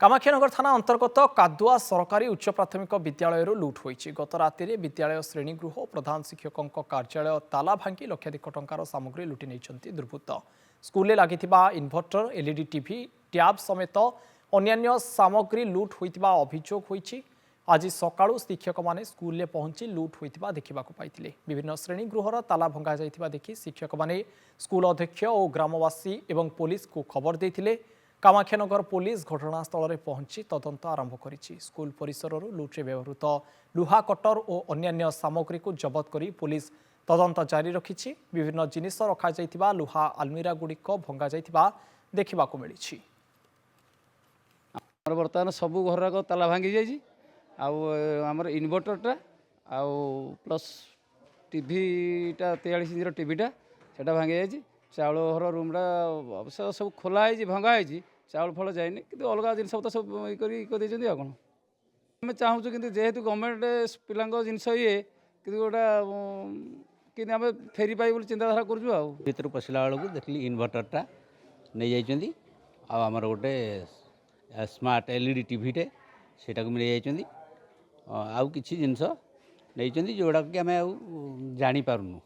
कामाक्षीनगर थाना अंतर्गत कादुआ सरकारी उच्च प्राथमिक विद्यालय लुट होईछि। गत राति विद्यालय श्रेणीगृह और प्रधान शिक्षक कार्यालय ताला भांगी लक्षाधिक टंकार सामग्री लुटि नहीं दुर्बृत्त। स्कूल लगी इन्भर्टर एलईडी टीवी टैब समेत अन्य सामग्री लुट होता अभियोग होईछि। आज सकाळु शिक्षक माने स्कूल में पहुंची लुट होता देखा पाइथिले। विभिन्न श्रेणीगृहर ताला भंगा जाइथिबा देखि शिक्षक माने स्कूल अध्यक्ष और ग्रामवासी एवं पुलिस को खबर देथिले। कामाक्षीनगर पुलिस घटनास्थल में पहुंची तदंत आरंभ करिछि। स्कूल परिसर लुट्रे व्यवहृत लुहा कटर और अन्य सामग्री को जबत करी पुलिस तदंत जारी रखिछि। विभिन्न जिनिस रखा जाइथिबा लुहा आलमीरा गुड़िक भंगा जाइथिबा देखा मिली। बर्तमान सबू घर ताला भांगी जाइए आमर इनभर्टरटा आउ प्लस टीवीटा 43 इंच टीवीटा से भांगी जाइए। चाउल घर रूमटा अवश्य सब खोलाई भंगाई चाउल फल जाए कि अलग जिन सब सब ये आम चाहूँ कि जेहेतु गवर्नमेंट पिला जिनस ये कि गोटा कि आम फेरी पाई चिंताधारा कर पशिला बेलू देखिए इनभर्टरटा नहीं जाइए आमर गोटे स्मार्ट एलईडी टीवीटे से मिल जाइए आउ कि जिनस नहीं जोड़ा कि आम जानी पारुनु।